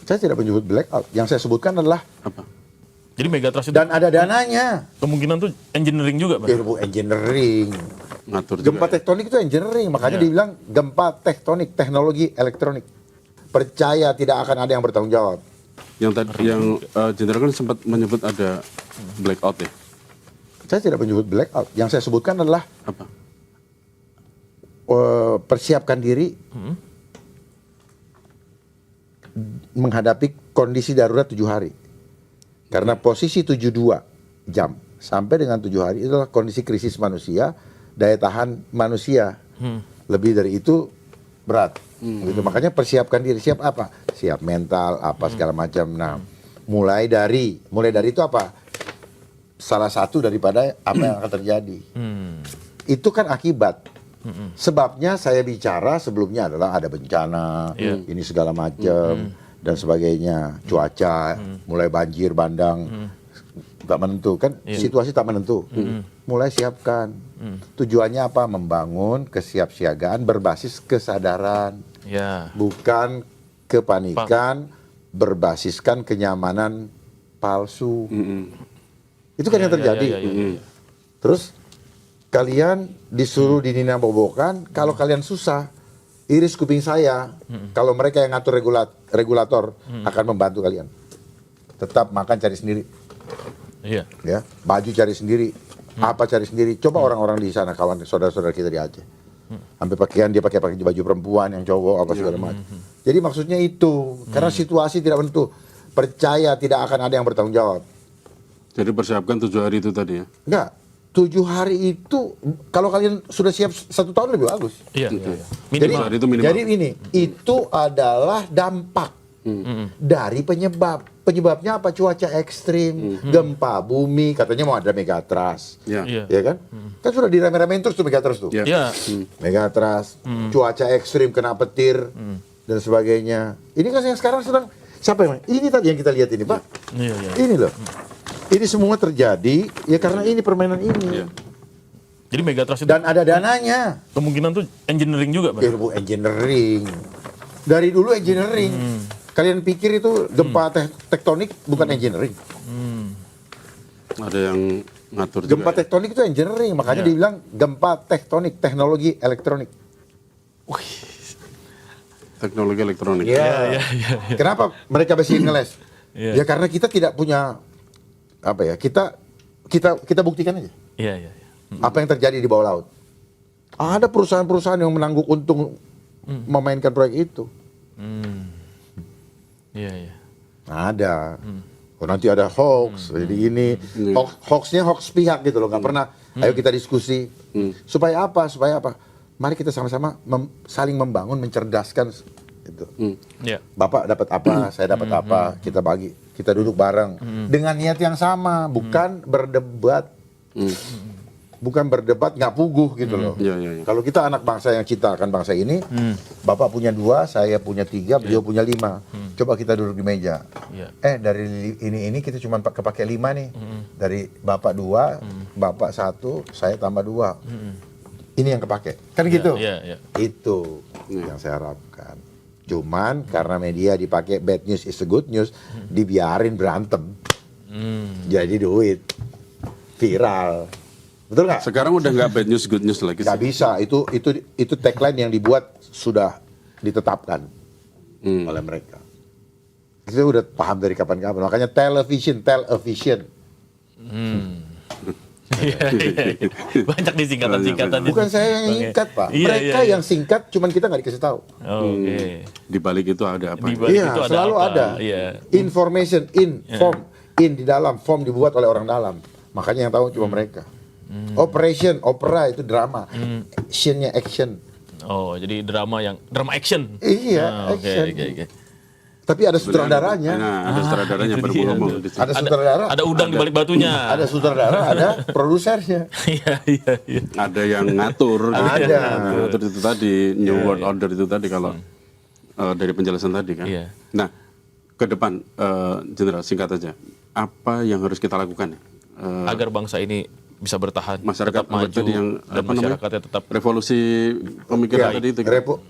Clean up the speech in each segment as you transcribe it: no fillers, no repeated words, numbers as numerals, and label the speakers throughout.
Speaker 1: Saya tidak menyebut blackout. Yang saya sebutkan adalah
Speaker 2: Apa?
Speaker 3: Jadi Megatrust itu
Speaker 1: dan ada dananya.
Speaker 3: kemungkinan tuh engineering juga, Pak.
Speaker 1: Ilmu engineering.
Speaker 2: Ngatur juga.
Speaker 1: Gempa tektonik itu engineering, makanya
Speaker 3: Iya.
Speaker 1: dibilang gempa tektonik, teknologi elektronik. Percaya tidak akan ada yang bertanggung jawab.
Speaker 2: Yang tadi yang Jenderal kan sempat menyebut ada blackout ya.
Speaker 1: Saya tidak menyebut blackout. Yang saya sebutkan adalah
Speaker 2: Apa?
Speaker 1: persiapkan diri menghadapi kondisi darurat 7 hari. Karena posisi 72 jam sampai dengan 7 hari itu adalah kondisi krisis manusia, daya tahan manusia. Lebih dari itu berat. Gitu. Makanya persiapkan diri. Siap apa? Siap mental, apa segala macam. Nah, mulai dari itu apa? Salah satu daripada apa yang akan terjadi. Itu kan akibat. Sebabnya saya bicara sebelumnya adalah ada bencana, ini segala macam dan sebagainya, cuaca, mulai banjir bandang, tak menentu kan, situasi tak menentu. Mulai siapkan. Tujuannya apa? Membangun kesiapsiagaan berbasis kesadaran,
Speaker 3: Ya.
Speaker 1: bukan kepanikan, berbasiskan kenyamanan palsu. Itu kan yang terjadi.
Speaker 3: Ya.
Speaker 1: Terus kalian disuruh dinina-bobokan, kalau kalian susah, iris kuping saya. Kalau mereka yang ngatur regulator akan membantu kalian. Tetap makan cari sendiri,
Speaker 3: Iya.
Speaker 1: ya. Baju cari sendiri, apa cari sendiri. Coba orang-orang di sana, kawan saudara-saudara kita di Aceh. Sampai pakaian dia pakai baju perempuan, yang cowok apa segala macam. Jadi maksudnya itu, karena situasi tidak menentu. Percaya tidak akan ada yang bertanggung jawab.
Speaker 2: Jadi persiapkan 7 hari itu tadi ya.
Speaker 1: Enggak, 7 hari itu kalau kalian sudah siap 1 tahun lebih bagus.
Speaker 3: Iya.
Speaker 1: Jadi,
Speaker 3: Minimal.
Speaker 2: Hari itu minimal.
Speaker 1: jadi ini, itu adalah dampak dari penyebab. Penyebabnya apa? Cuaca ekstrim, gempa bumi, katanya mau ada Megatrust.
Speaker 2: Ya.
Speaker 3: Iya.
Speaker 1: Ya kan? Kan sudah dirame-ramein terus tuh Megatrust tuh.
Speaker 2: Ya.
Speaker 3: Iya.
Speaker 1: Megatrust, cuaca ekstrim, kena petir, dan sebagainya. Ini kan yang sekarang sedang, siapa yang ini tadi yang kita lihat ini, Pak.
Speaker 3: Iya.
Speaker 1: Ini loh. Ini semua terjadi ya karena ini permainan ini.
Speaker 2: Iya.
Speaker 3: Jadi Megatrust itu
Speaker 1: Dan ada dananya.
Speaker 3: kemungkinan tuh engineering juga, Pak.
Speaker 1: Ilmu engineering. Dari dulu engineering. Kalian pikir itu gempa tektonik bukan engineering?
Speaker 2: Ada yang ngatur
Speaker 1: Gempa
Speaker 2: juga.
Speaker 1: tektonik itu engineering, makanya dibilang gempa tektonik, teknologi elektronik.
Speaker 2: Teknologi elektronik.
Speaker 1: Iya. Kenapa mereka mesti ngeles?
Speaker 3: Iya.
Speaker 1: Ya karena kita tidak punya apa ya? Kita buktikan aja.
Speaker 3: Iya.
Speaker 1: Apa yang terjadi di bawah laut. Ada perusahaan-perusahaan yang menangguk untung memainkan proyek itu.
Speaker 3: Iya.
Speaker 1: Ada. Oh, nanti ada hoax. Jadi ini hoaxnya hoax pihak gitu loh. Nggak pernah. Ayo kita diskusi. Supaya apa? Mari kita sama-sama saling membangun, mencerdaskan. Gitu.
Speaker 3: Iya.
Speaker 1: Bapak dapat apa? Saya dapat apa? Kita bagi. Kita duduk bareng dengan niat yang sama, bukan berdebat. Bukan berdebat nggak puguh gitu loh.
Speaker 2: Iya.
Speaker 1: Kalau kita anak bangsa yang cinta akan bangsa ini, Bapak punya 2, saya punya 3, beliau punya 5. Coba kita duduk di meja.
Speaker 3: Iya.
Speaker 1: Dari ini kita cuma kepake 5 nih. Dari Bapak 2, Bapak 1, saya tambah 2. Ini yang kepake. Kan gitu.
Speaker 3: Iya.
Speaker 1: Itu yang saya harapkan. Cuman karena media dipakai bad news is a good news, dibiarin berantem. Jadi duit. Viral. Betul nggak?
Speaker 2: Sekarang udah nggak bad news good news lagi.
Speaker 1: Nggak bisa. Itu tagline yang dibuat sudah ditetapkan oleh mereka. Kita udah paham dari kapan-kapan. Makanya television.
Speaker 3: Iya. Banyak nih singkatan-singkatan.
Speaker 1: Bukan saya yang singkat, Pak.
Speaker 3: Iya,
Speaker 1: Mereka
Speaker 3: iya.
Speaker 1: yang singkat, cuman kita nggak dikasih tahu.
Speaker 3: Oke.
Speaker 2: Di balik itu ada apa?
Speaker 3: Di balik
Speaker 1: Iya,
Speaker 3: itu ada
Speaker 1: selalu
Speaker 3: apa?
Speaker 1: ada.
Speaker 3: Iya.
Speaker 1: Information in di dalam, form dibuat oleh orang dalam. Makanya yang tahu cuma mereka. Operation, opera itu drama. Actionnya action.
Speaker 3: Oh, jadi drama action.
Speaker 1: Iya,
Speaker 3: Oke.
Speaker 1: action. Tapi ada sutradaranya.
Speaker 2: Nah, ada sutradaranya
Speaker 3: itu
Speaker 2: baru
Speaker 3: dia.
Speaker 2: ngomong di situ.
Speaker 1: Ada sutradara.
Speaker 3: Ada udang di balik batunya.
Speaker 1: Ada sutradara, ada produsernya.
Speaker 3: Iya.
Speaker 2: Ada yang ngatur.
Speaker 1: Ada.
Speaker 2: Yang ngatur itu tadi, New World Order itu tadi kalau dari penjelasan tadi kan.
Speaker 3: Iya.
Speaker 2: Nah, ke depan, Jenderal singkat aja, apa yang harus kita lakukan?
Speaker 3: Agar bangsa ini bisa bertahan,
Speaker 2: Masyarakat
Speaker 3: tetap maju,
Speaker 2: tadi yang
Speaker 3: dan
Speaker 2: apa namanya?
Speaker 3: masyarakatnya tetap
Speaker 2: Revolusi pemikiran
Speaker 1: Ya,
Speaker 2: tadi itu.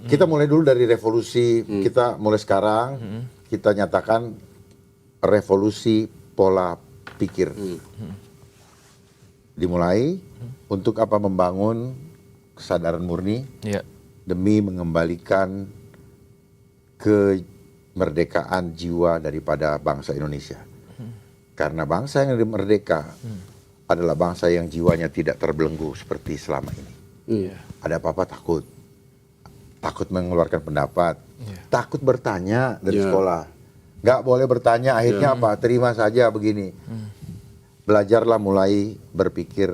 Speaker 1: kita mulai dulu dari revolusi, kita mulai sekarang, kita nyatakan revolusi pola pikir. Dimulai untuk apa? Membangun kesadaran murni
Speaker 3: Iya.
Speaker 1: demi mengembalikan kemerdekaan jiwa daripada bangsa Indonesia. Karena bangsa yang merdeka adalah bangsa yang jiwanya tidak terbelenggu seperti selama ini. Ada apa-apa takut. Takut mengeluarkan pendapat. Takut bertanya dari sekolah. Nggak boleh bertanya, akhirnya apa? Terima saja begini. Belajarlah mulai berpikir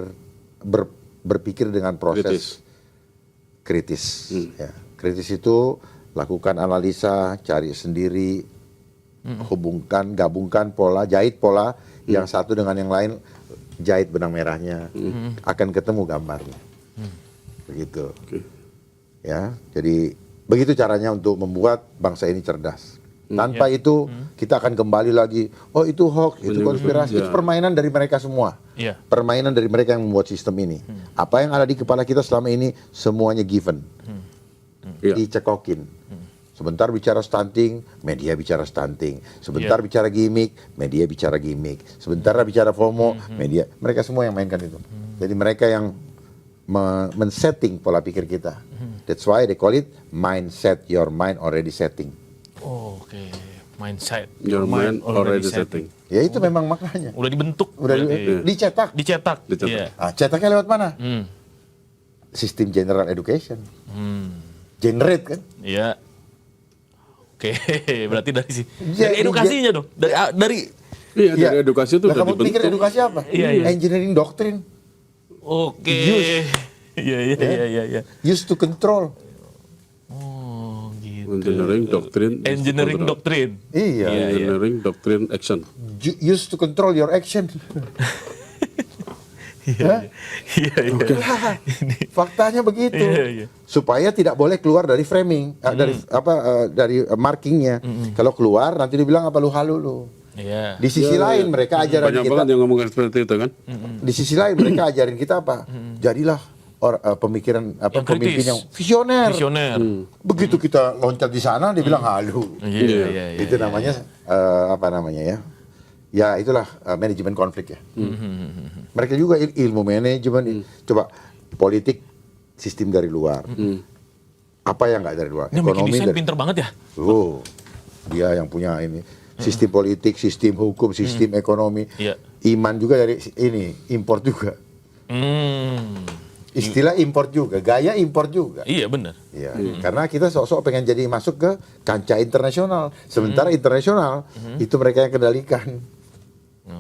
Speaker 1: dengan proses kritis. Ya. Kritis itu lakukan analisa, cari sendiri, gabungkan pola, jahit pola yang satu dengan yang lain, jahit benang merahnya, akan ketemu gambarnya. Begitu. Ya, jadi begitu caranya untuk membuat bangsa ini cerdas. Tanpa itu kita akan kembali lagi, oh itu hoax, itu konspirasi, itu permainan dari mereka semua.
Speaker 3: Iya.
Speaker 1: Permainan dari mereka yang membuat sistem ini. Apa yang ada di kepala kita selama ini semuanya given. Dicekokin. Sebentar bicara stunting, media bicara stunting. Sebentar bicara gimmick, media bicara gimmick. Sebentar bicara FOMO, media. Mereka semua yang mainkan itu. Jadi mereka yang men-setting pola pikir kita. That's why they call it mindset, your mind already setting.
Speaker 3: Oke, mindset.
Speaker 2: Your mind already setting.
Speaker 1: Ya itu memang maknanya.
Speaker 3: Udah dibentuk.
Speaker 1: Udah
Speaker 3: berarti.
Speaker 1: dicetak.
Speaker 3: Dicetak. Iya.
Speaker 1: Ah, cetaknya lewat mana? Sistem general education. Generate kan?
Speaker 3: Iya. Oke, berarti dari
Speaker 1: Jadi,
Speaker 3: edukasinya dong. Dari
Speaker 2: Iya, dari edukasi itu
Speaker 1: Lah,
Speaker 2: udah
Speaker 1: kamu pikir
Speaker 2: dibentuk.
Speaker 1: edukasi apa?
Speaker 3: Iya.
Speaker 1: Engineering doctrine.
Speaker 3: Oke.
Speaker 1: Use.
Speaker 3: Iya.
Speaker 1: Used to control.
Speaker 3: Oh, gitu.
Speaker 2: Engineering doctrine.
Speaker 3: Engineering doctrine.
Speaker 1: Iya.
Speaker 2: Engineering doctrine action.
Speaker 1: Used to control your action.
Speaker 3: Iya.
Speaker 1: Faktanya begitu.
Speaker 3: Iya.
Speaker 1: Supaya tidak boleh keluar dari framing, dari markingnya. Kalau keluar nanti dibilang apa lu halu lu.
Speaker 3: Iya.
Speaker 1: Di sisi lain mereka ajarin
Speaker 2: Banyak
Speaker 1: kita.
Speaker 2: banget yang ngomong seperti itu kan.
Speaker 1: Di sisi lain mereka ajarin kita apa? Jadilah pemikiran
Speaker 3: Yang
Speaker 1: pemimpin
Speaker 3: kritis.
Speaker 1: yang visioner.
Speaker 3: Visioner.
Speaker 1: Begitu kita loncat di sana dia bilang halu.
Speaker 3: Iya.
Speaker 1: Itu namanya apa namanya ya? Ya itulah manajemen konflik ya. Mereka juga ilmu manajemen. Coba politik sistem dari luar. Apa yang nggak dari luar?
Speaker 3: Ini bikin desain
Speaker 1: dari.
Speaker 3: pinter banget ya.
Speaker 1: Oh, dia yang punya ini sistem politik, sistem hukum, sistem ekonomi.
Speaker 3: Iya.
Speaker 1: Iman juga dari ini import juga. Istilah import juga, gaya import juga.
Speaker 3: Iya benar.
Speaker 1: Ya, karena kita sok-sok pengen jadi masuk ke kancah internasional. Sementara internasional itu mereka yang kendalikan.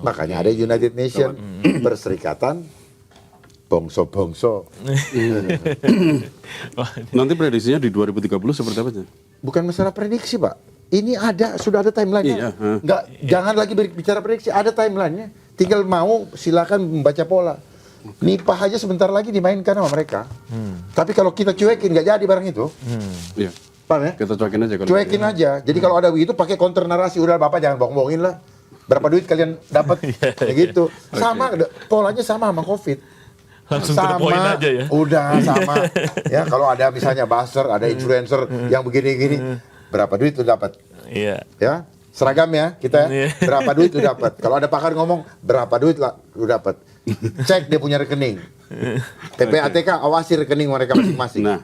Speaker 1: Makanya ada United Nations, perserikatan bongso-bongso.
Speaker 2: Nanti prediksinya di 2030 seperti apa aja?
Speaker 1: Bukan masalah prediksi, Pak. Ini sudah ada timeline-nya.
Speaker 2: Iya,
Speaker 1: Jangan lagi bicara prediksi, ada timeline-nya. Tinggal mau silakan membaca pola. Nipah aja sebentar lagi dimainkan sama mereka. Tapi kalau kita cuekin nggak jadi barang itu.
Speaker 2: Iya.
Speaker 1: Paham ya?
Speaker 2: Kita cuekin aja kalau.
Speaker 1: Cuekin aja. Jadi kalau ada begitu pakai counter narasi, udah Bapak jangan bohong-bohongin lah. Berapa duit kalian dapat? Kayak gitu. Sama polanya sama Covid.
Speaker 3: Langsung to the point aja ya.
Speaker 1: Udah sama. Ya, kalau ada misalnya buzzer, ada influencer yang begini-gini, berapa duit lu dapat?
Speaker 3: Iya.
Speaker 1: Ya. Seragam ya kita
Speaker 3: Iya.
Speaker 1: berapa duit lu dapat? Kalau ada pakar ngomong berapa duit lah lu dapat? Cek dia punya rekening. PPATK awasi rekening mereka masing-masing.
Speaker 2: Nah,